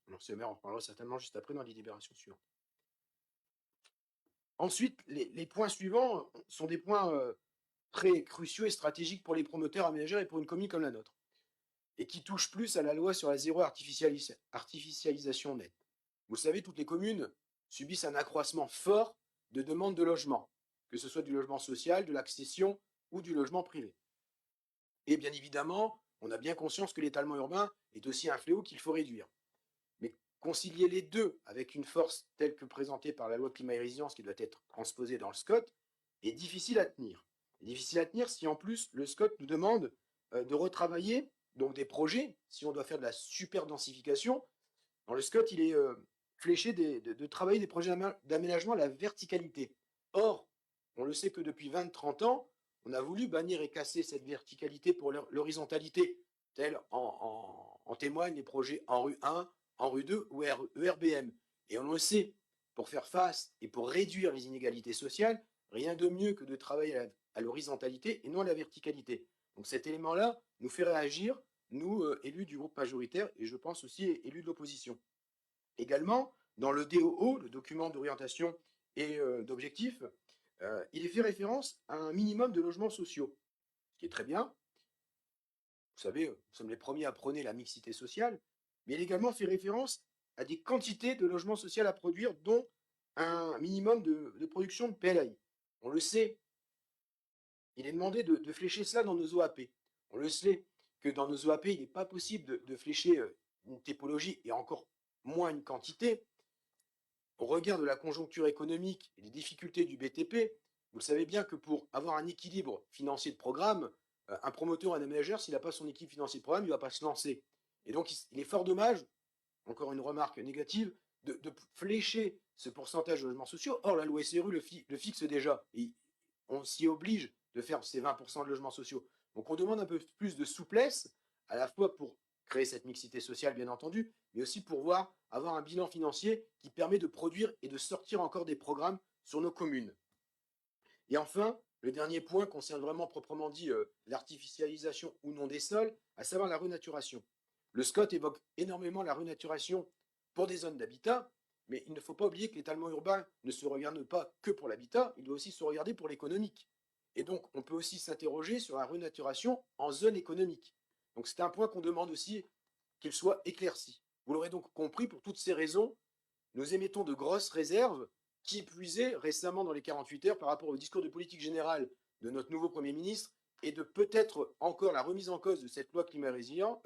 Speaker 3: Monsieur le maire en reparlera certainement juste après dans les délibérations suivantes. Ensuite, les points suivants sont des points très cruciaux et stratégiques pour les promoteurs aménageurs et pour une commune comme la nôtre, et qui touchent plus à la loi sur la zéro artificialisation nette. Vous savez, toutes les communes subissent un accroissement fort de demandes de logement, que ce soit du logement social, de l'accession ou du logement privé. Et bien évidemment, on a bien conscience que l'étalement urbain est aussi un fléau qu'il faut réduire. Mais concilier les deux avec une force telle que présentée par la loi climat et résilience qui doit être transposée dans le SCOT est difficile à tenir. Difficile à tenir si en plus le SCOT nous demande de retravailler donc des projets, si on doit faire de la super densification. Dans le SCOT, il est fléché de travailler des projets d'aménagement à la verticalité. Or, on le sait que depuis 20-30 ans, on a voulu bannir et casser cette verticalité pour l'horizontalité, tels en témoignent les projets en rue 1, en rue 2 ou ERBM. Et on le sait, pour faire face et pour réduire les inégalités sociales, rien de mieux que de travailler à l'horizontalité et non à la verticalité. Donc cet élément-là nous fait réagir, nous, élus du groupe majoritaire, et je pense aussi élus de l'opposition. Également, dans le DOO, le document d'orientation et d'objectifs, il est fait référence à un minimum de logements sociaux, ce qui est très bien. Vous savez, nous sommes les premiers à prôner la mixité sociale, mais il est également fait référence à des quantités de logements sociaux à produire, dont un minimum de production de PLAI. On le sait, il est demandé de flécher cela dans nos OAP. On le sait que dans nos OAP, il n'est pas possible de flécher une typologie et encore moins une quantité. Au regard de la conjoncture économique et des difficultés du BTP, vous le savez bien que pour avoir un équilibre financier de programme, un promoteur ou un aménageur, s'il n'a pas son équilibre financier de programme, il ne va pas se lancer. Et donc, il est fort dommage, encore une remarque négative, de flécher ce pourcentage de logements sociaux. Or, la loi SRU le fixe déjà. Et on s'y oblige de faire ces 20% de logements sociaux. Donc, on demande un peu plus de souplesse, à la fois pour créer cette mixité sociale, bien entendu, mais aussi pour avoir un bilan financier qui permet de produire et de sortir encore des programmes sur nos communes. Et enfin, le dernier point concerne vraiment proprement dit l'artificialisation ou non des sols, à savoir la renaturation. Le SCOT évoque énormément la renaturation pour des zones d'habitat, mais il ne faut pas oublier que l'étalement urbain ne se regarde pas que pour l'habitat, il doit aussi se regarder pour l'économique. Et donc, on peut aussi s'interroger sur la renaturation en zone économique. Donc, c'est un point qu'on demande aussi qu'il soit éclairci. Vous l'aurez donc compris, pour toutes ces raisons, nous émettons de grosses réserves qui puisaient récemment dans les 48 heures par rapport au discours de politique générale de notre nouveau Premier ministre et de peut-être encore la remise en cause de cette loi climat et résilience,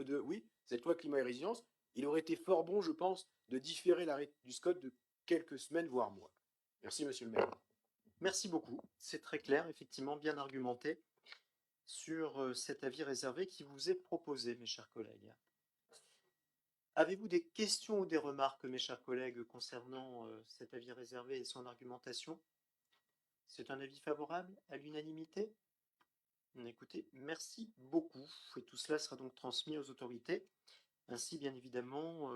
Speaker 3: il aurait été fort bon, je pense, de différer l'arrêt du SCOT de quelques semaines, voire mois. Merci, monsieur le maire.
Speaker 1: Merci beaucoup. C'est très clair, effectivement, bien argumenté sur cet avis réservé qui vous est proposé, mes chers collègues. Avez-vous des questions ou des remarques, mes chers collègues, concernant cet avis réservé et son argumentation? C'est un avis favorable à l'unanimité? Écoutez, merci beaucoup. Et tout cela sera donc transmis aux autorités, ainsi bien évidemment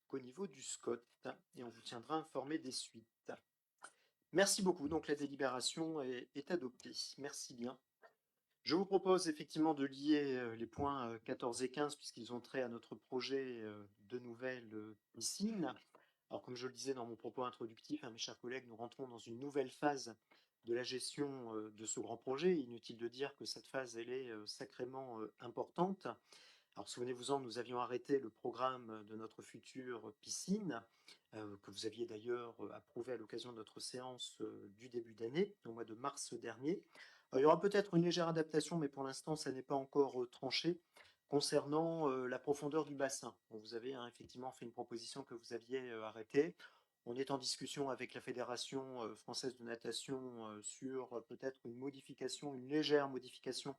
Speaker 1: qu'au niveau du SCOT. Et on vous tiendra informé des suites. Merci beaucoup. Donc la délibération est adoptée. Merci bien. Je vous propose effectivement de lier les points 14 et 15 puisqu'ils ont trait à notre projet de nouvelle piscine Alors, comme je le disais dans mon propos introductif, hein, mes chers collègues, nous rentrons dans une nouvelle phase de la gestion de ce grand projet. Inutile de dire que cette phase, elle est sacrément importante. Alors, souvenez-vous-en, nous avions arrêté le programme de notre future piscine, que vous aviez d'ailleurs approuvé à l'occasion de notre séance du début d'année, au mois de mars dernier. Il y aura peut-être une légère adaptation, mais pour l'instant, ça n'est pas encore tranché concernant la profondeur du bassin. Bon, vous avez effectivement fait une proposition que vous aviez arrêtée. On est en discussion avec la Fédération française de natation sur peut-être une modification, une légère modification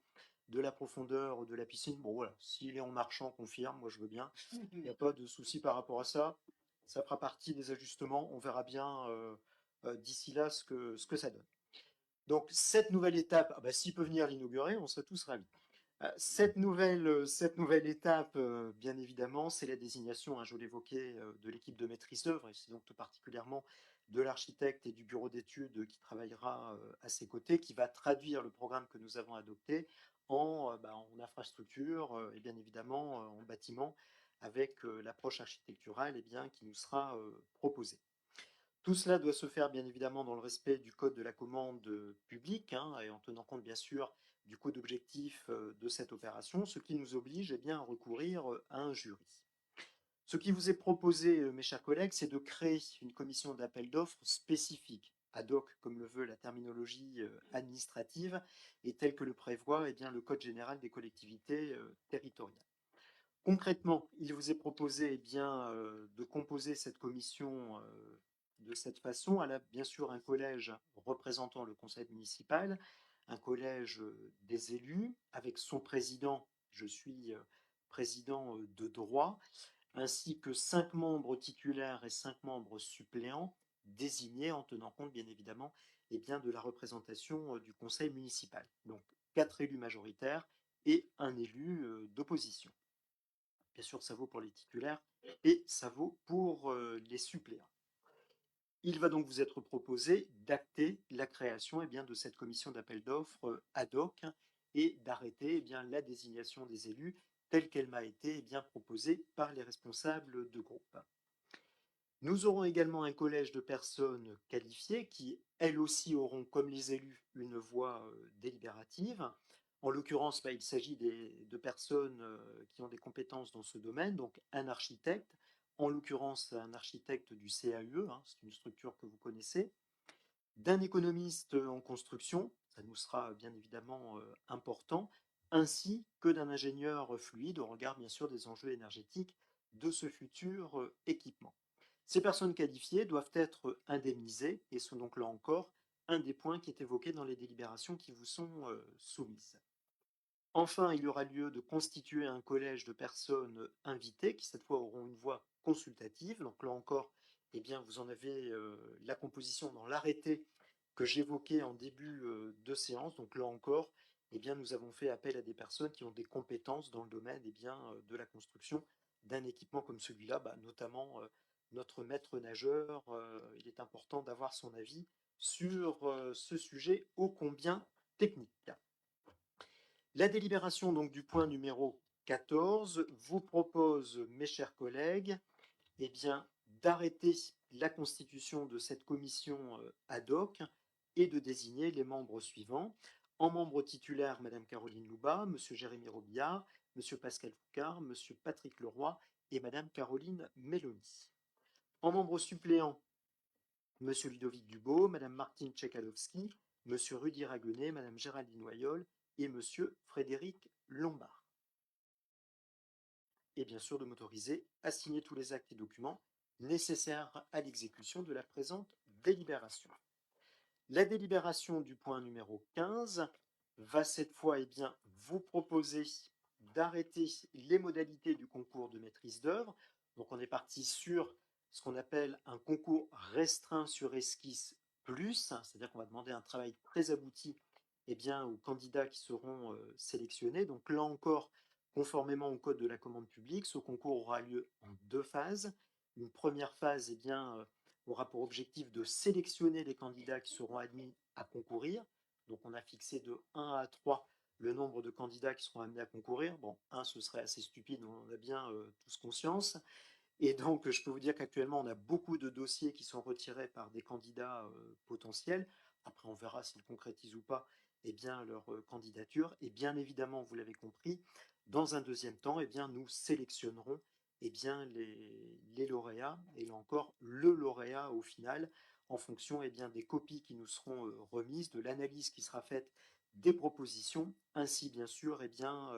Speaker 1: de la profondeur de la piscine. Bon voilà, s'il est en marchant, confirme, moi je veux bien. Il n'y a pas de souci par rapport à ça. Ça fera partie des ajustements. On verra bien d'ici là ce que ça donne. Donc cette nouvelle étape, s'il peut venir l'inaugurer, on serait tous ravis. Cette nouvelle étape, bien évidemment, c'est la désignation, je l'évoquais, de l'équipe de maîtrise d'œuvre, et c'est donc tout particulièrement de l'architecte et du bureau d'études qui travaillera à ses côtés, qui va traduire le programme que nous avons adopté en infrastructure et bien évidemment en bâtiment, avec l'approche architecturale qui nous sera proposée. Tout cela doit se faire bien évidemment dans le respect du code de la commande publique et en tenant compte bien sûr du code objectif de cette opération, ce qui nous oblige à recourir à un jury. Ce qui vous est proposé, mes chers collègues, c'est de créer une commission d'appel d'offres spécifique, ad hoc, comme le veut la terminologie administrative, et tel que le prévoit le Code général des collectivités territoriales. Concrètement, il vous est proposé de composer cette commission de cette façon. Elle a bien sûr un collège représentant le conseil municipal, un collège des élus, avec son président, je suis président de droit, ainsi que 5 membres titulaires et 5 membres suppléants désignés en tenant compte bien évidemment de la représentation du conseil municipal. Donc 4 élus majoritaires et un élu d'opposition. Bien sûr, ça vaut pour les titulaires et ça vaut pour les suppléants. Il va donc vous être proposé d'acter la création de cette commission d'appel d'offres ad hoc et d'arrêter la désignation des élus telle qu'elle m'a été proposée par les responsables de groupe. Nous aurons également un collège de personnes qualifiées qui, elles aussi, auront, comme les élus, une voix délibérative. En l'occurrence, il s'agit de personnes qui ont des compétences dans ce domaine, donc un architecte, en l'occurrence un architecte du CAUE, c'est une structure que vous connaissez, d'un économiste en construction, ça nous sera bien évidemment important, ainsi que d'un ingénieur fluide au regard bien sûr des enjeux énergétiques de ce futur équipement. Ces personnes qualifiées doivent être indemnisées et sont donc là encore un des points qui est évoqué dans les délibérations qui vous sont soumises. Enfin, il y aura lieu de constituer un collège de personnes invitées qui cette fois auront une voix consultative. Donc là encore, vous en avez la composition dans l'arrêté que j'évoquais en début de séance. Donc là encore, nous avons fait appel à des personnes qui ont des compétences dans le domaine de la construction d'un équipement comme celui-là, notamment notre maître nageur. Il est important d'avoir son avis sur ce sujet ô combien technique. La délibération donc du point numéro 14 vous propose, mes chers collègues, d'arrêter la constitution de cette commission ad hoc et de désigner les membres suivants. En membres titulaires, Madame Caroline Louba, Monsieur Jérémy Robillard, Monsieur Pascal Foucard, Monsieur Patrick Leroy et Madame Caroline Méloni. En membres suppléants, Monsieur Ludovic Dubo, Madame Martine Tchekalowski, Monsieur Rudy Raguenet, Madame Géraldine Noyol et Monsieur Frédéric Lombard. Et bien sûr de m'autoriser à signer tous les actes et documents nécessaires à l'exécution de la présente délibération. La délibération du point numéro 15 va cette fois vous proposer d'arrêter les modalités du concours de maîtrise d'œuvre. Donc on est parti sur ce qu'on appelle un concours restreint sur esquisse plus, c'est-à-dire qu'on va demander un travail très abouti aux candidats qui seront sélectionnés. Donc là encore, conformément au code de la commande publique, ce concours aura lieu en 2 phases. Une première phase aura pour objectif de sélectionner les candidats qui seront admis à concourir. Donc on a fixé de 1 à 3 le nombre de candidats qui seront amenés à concourir. Bon, 1 ce serait assez stupide, on en a bien tous conscience. Et donc, je peux vous dire qu'actuellement, on a beaucoup de dossiers qui sont retirés par des candidats potentiels. Après, on verra s'ils concrétisent ou pas eh bien, leur candidature. Et bien évidemment, vous l'avez compris, dans un deuxième temps, eh bien, nous sélectionnerons eh bien, les lauréats, et là encore, le lauréat au final, en fonction eh bien, des copies qui nous seront remises, de l'analyse qui sera faite des propositions, ainsi bien sûr eh bien,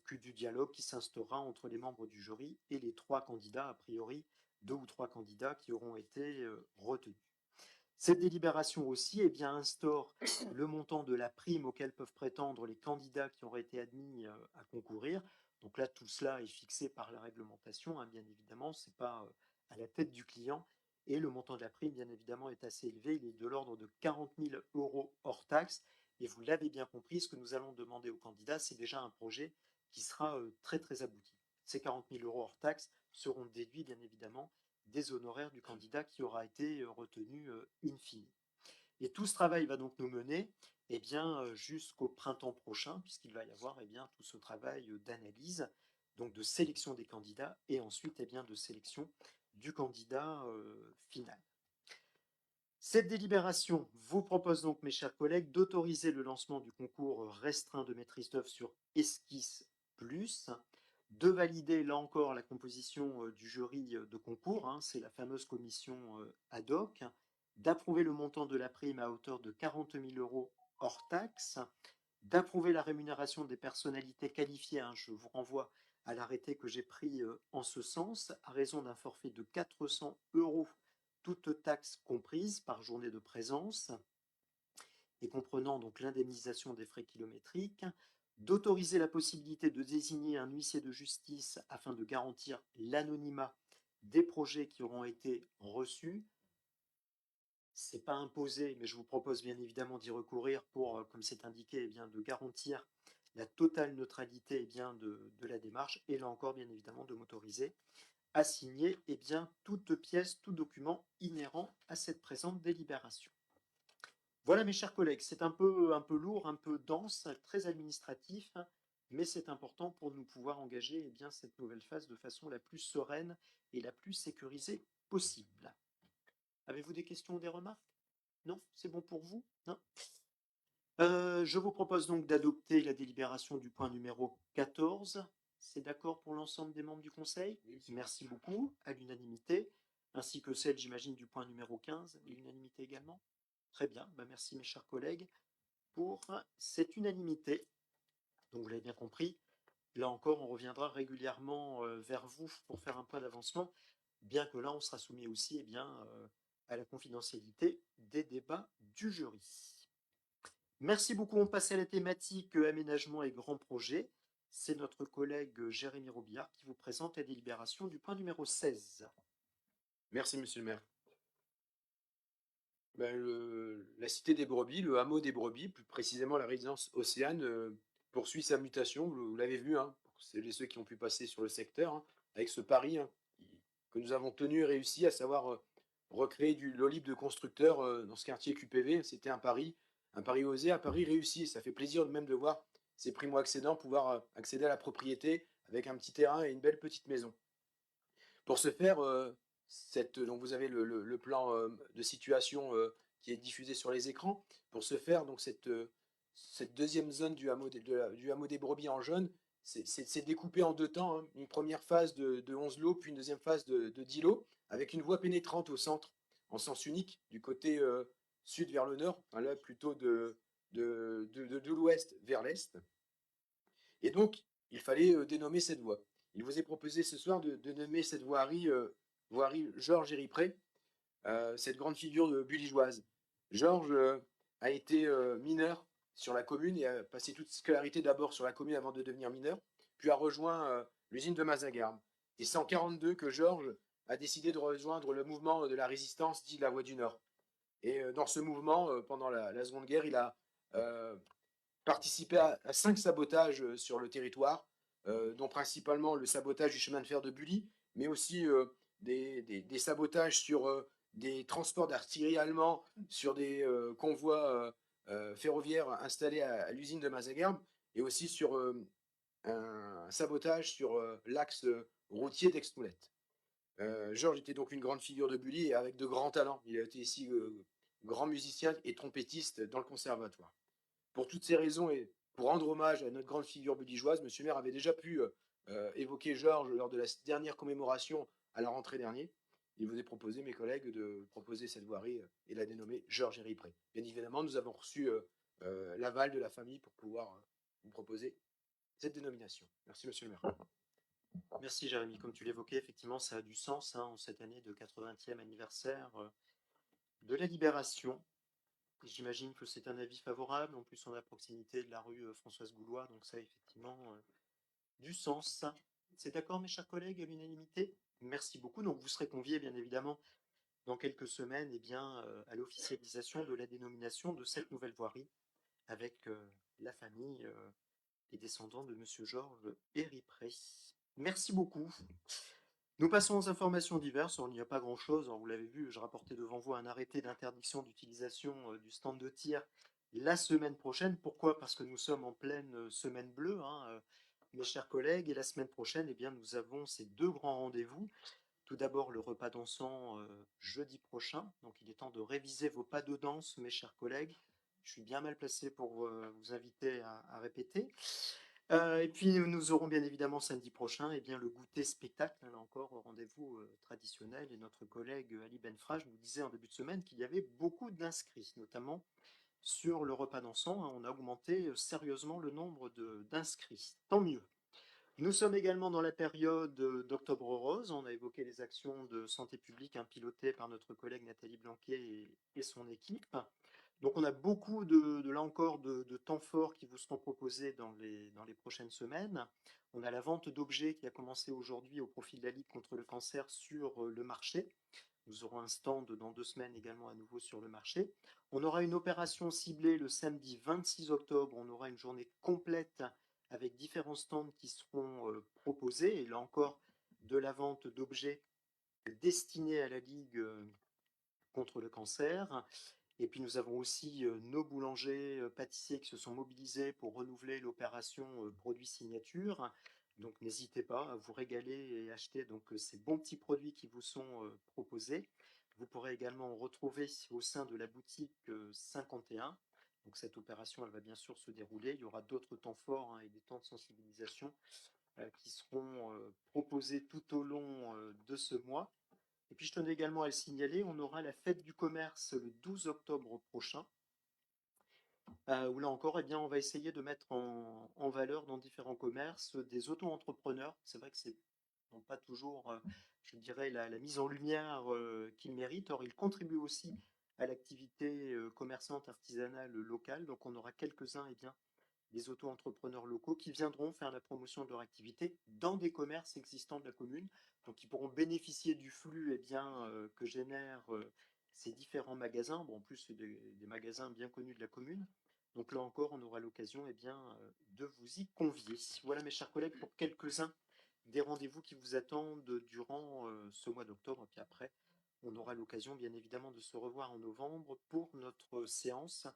Speaker 1: que du dialogue qui s'instaurera entre les membres du jury et les 3 candidats, a priori 2 ou 3 candidats qui auront été retenus. Cette délibération aussi eh bien, instaure le montant de la prime auquel peuvent prétendre les candidats qui auraient été admis à concourir. Donc là, tout cela est fixé par la réglementation, hein, bien évidemment, ce n'est pas à la tête du client. Et le montant de la prime, bien évidemment, est assez élevé. Il est de l'ordre de 40 000 € hors taxe. Et vous l'avez bien compris, ce que nous allons demander aux candidats, c'est déjà un projet qui sera très très abouti. Ces 40 000 € hors taxe seront déduits, bien évidemment, des honoraires du candidat qui aura été retenu in fine. Et tout ce travail va donc nous mener eh bien, jusqu'au printemps prochain, puisqu'il va y avoir eh bien, tout ce travail d'analyse, donc de sélection des candidats, et ensuite eh bien, de sélection du candidat final. Cette délibération vous propose donc, mes chers collègues, d'autoriser le lancement du concours restreint de maîtrise d'œuvre sur Esquisse Plus, de valider là encore la composition du jury de concours, hein, c'est la fameuse commission ad hoc, d'approuver le montant de la prime à hauteur de 40 000 € hors taxe, d'approuver la rémunération des personnalités qualifiées, hein, je vous renvoie à l'arrêté que j'ai pris en ce sens, à raison d'un forfait de 400 €, toutes taxes comprises par journée de présence, et comprenant donc l'indemnisation des frais kilométriques, d'autoriser la possibilité de désigner un huissier de justice afin de garantir l'anonymat des projets qui auront été reçus. Ce n'est pas imposé, mais je vous propose bien évidemment d'y recourir pour, comme c'est indiqué, eh bien, de garantir la totale neutralité eh bien, de la démarche, et là encore, bien évidemment, de m'autoriser à signer eh bien, toute pièce, tout document inhérent à cette présente délibération. Voilà, mes chers collègues, c'est un peu lourd, un peu dense, très administratif, mais c'est important pour nous pouvoir engager eh bien, cette nouvelle phase de façon la plus sereine et la plus sécurisée possible. Avez-vous des questions ou des remarques? Non? C'est bon pour vous? Non? Je vous propose donc d'adopter la délibération du point numéro 14. C'est d'accord pour l'ensemble des membres du Conseil? Merci beaucoup, à l'unanimité, ainsi que celle, j'imagine, du point numéro 15, l'unanimité également? Très bien, merci mes chers collègues pour cette unanimité. Donc vous l'avez bien compris, là encore on reviendra régulièrement vers vous pour faire un point d'avancement, bien que là on sera soumis aussi eh bien, à la confidentialité des débats du jury. Merci beaucoup, on passe à la thématique aménagement et grands projets. C'est notre collègue Jérémy Robillard qui vous présente la délibération du point numéro 16.
Speaker 3: Merci, monsieur le maire. La cité des brebis, le hameau des brebis, plus précisément la résidence Océane, poursuit sa mutation, vous l'avez vu, hein, pour ceux qui ont pu passer sur le secteur, hein, avec ce pari hein, que nous avons tenu et réussi, à savoir recréer du l'olib de constructeur dans ce quartier QPV. C'était un pari osé, un pari réussi. Ça fait plaisir même de voir ces primo-accédants pouvoir accéder à la propriété avec un petit terrain et une belle petite maison. Pour ce faire, donc vous avez le plan de situation qui est diffusé sur les écrans. Pour ce faire, donc cette deuxième zone du hameau des brebis en jaune, c'est découpé en 2 temps, hein. Une première phase de 11 lots, puis une deuxième phase de 10 lots, avec une voie pénétrante au centre, en sens unique, du côté sud vers le nord, hein, là plutôt de l'ouest vers l'est. Et donc, il fallait dénommer cette voie. Il vous est proposé ce soir de nommer cette voirie Georges Héripré, cette grande figure de buligeoise. Georges a été mineur sur la commune et a passé toute scolarité d'abord sur la commune avant de devenir mineur, puis a rejoint l'usine de Mazagarbe. Et c'est en 1942 que Georges a décidé de rejoindre le mouvement de la résistance dit la Voie du Nord. Et dans ce mouvement, pendant la Seconde Guerre, il a participé à 5 sabotages sur le territoire, dont principalement le sabotage du chemin de fer de Bully, mais aussi des sabotages sur des transports d'artillerie allemands, sur des convois ferroviaires installés à l'usine de Mazagarbe, et aussi sur un sabotage sur l'axe routier d'Aix-Moulette. Georges était donc une grande figure de Bully et avec de grands talents. Il a été ici grand musicien et trompettiste dans le conservatoire. Pour toutes ces raisons et pour rendre hommage à notre grande figure bulligeoise, Monsieur le maire avait déjà pu évoquer Georges lors de la dernière commémoration à la rentrée dernière. Il vous est proposé, mes collègues, de proposer cette voirie et la dénommer Georges Héripré. Bien évidemment, nous avons reçu l'aval de la famille pour pouvoir vous proposer cette dénomination. Merci, Monsieur le maire.
Speaker 1: Merci Jérémy, comme tu l'évoquais, effectivement ça a du sens en cette année de 80e anniversaire de la Libération. J'imagine que c'est un avis favorable, en plus on est à proximité de la rue Françoise Goulois, donc ça a effectivement du sens. C'est d'accord mes chers collègues, à l'unanimité? Merci beaucoup, donc vous serez conviés bien évidemment dans quelques semaines à l'officialisation de la dénomination de cette nouvelle voirie avec la famille, les descendants de Monsieur Georges Héripré. Merci beaucoup. Nous passons aux informations diverses. Il n'y a pas grand-chose. Vous l'avez vu, je rapportais devant vous un arrêté d'interdiction d'utilisation du stand de tir la semaine prochaine. Pourquoi? Parce que nous sommes en pleine semaine bleue, mes chers collègues. Et la semaine prochaine, nous avons ces deux grands rendez-vous. Tout d'abord, le repas dansant jeudi prochain. Donc, il est temps de réviser vos pas de danse, mes chers collègues. Je suis bien mal placé pour vous inviter à répéter. Et puis nous aurons bien évidemment samedi prochain le goûter spectacle, là encore rendez-vous traditionnel, et notre collègue Ali Benfrage nous disait en début de semaine qu'il y avait beaucoup d'inscrits, notamment sur le repas dansant, on a augmenté sérieusement le nombre d'inscrits, tant mieux. Nous sommes également dans la période d'Octobre Rose, on a évoqué les actions de santé publique pilotées par notre collègue Nathalie Blanquet et son équipe. Donc on a beaucoup là encore de temps forts qui vous seront proposés dans les prochaines semaines. On a la vente d'objets qui a commencé aujourd'hui au profit de la Ligue contre le cancer sur le marché. Nous aurons un stand dans 2 semaines également à nouveau sur le marché. On aura une opération ciblée le samedi 26 octobre. On aura une journée complète avec différents stands qui seront proposés. Et là encore, de la vente d'objets destinés à la Ligue contre le cancer. Et puis nous avons aussi nos boulangers, pâtissiers qui se sont mobilisés pour renouveler l'opération produits signature. Donc n'hésitez pas à vous régaler et acheter ces bons petits produits qui vous sont proposés. Vous pourrez également en retrouver au sein de la boutique 51. Donc cette opération, elle va bien sûr se dérouler. Il y aura d'autres temps forts et des temps de sensibilisation qui seront proposés tout au long de ce mois. Et puis je tenais également à le signaler, on aura la fête du commerce le 12 octobre prochain, où là encore, on va essayer de mettre en valeur dans différents commerces des auto-entrepreneurs. C'est vrai que c'est n'ont pas toujours, je dirais, la mise en lumière qu'ils méritent. Or, ils contribuent aussi à l'activité commerçante artisanale locale. Donc, on aura quelques-uns des auto-entrepreneurs locaux qui viendront faire la promotion de leur activité dans des commerces existants de la commune. Donc, ils pourront bénéficier du flux que génèrent ces différents magasins. Bon, en plus, c'est des magasins bien connus de la commune. Donc là encore, on aura l'occasion de vous y convier. Voilà, mes chers collègues, pour quelques-uns des rendez-vous qui vous attendent durant ce mois d'octobre. Et puis après, on aura l'occasion, bien évidemment, de se revoir en novembre pour notre séance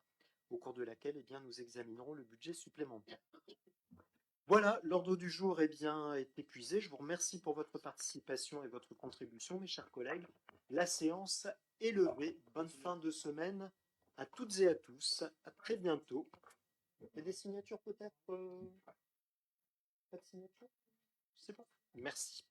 Speaker 1: au cours de laquelle nous examinerons le budget supplémentaire. Voilà, l'ordre du jour est épuisé. Je vous remercie pour votre participation et votre contribution, mes chers collègues. La séance est levée. Bonne fin de semaine à toutes et à tous. À très bientôt. Il y a des signatures peut-être Pas de signature? Je sais pas. Merci.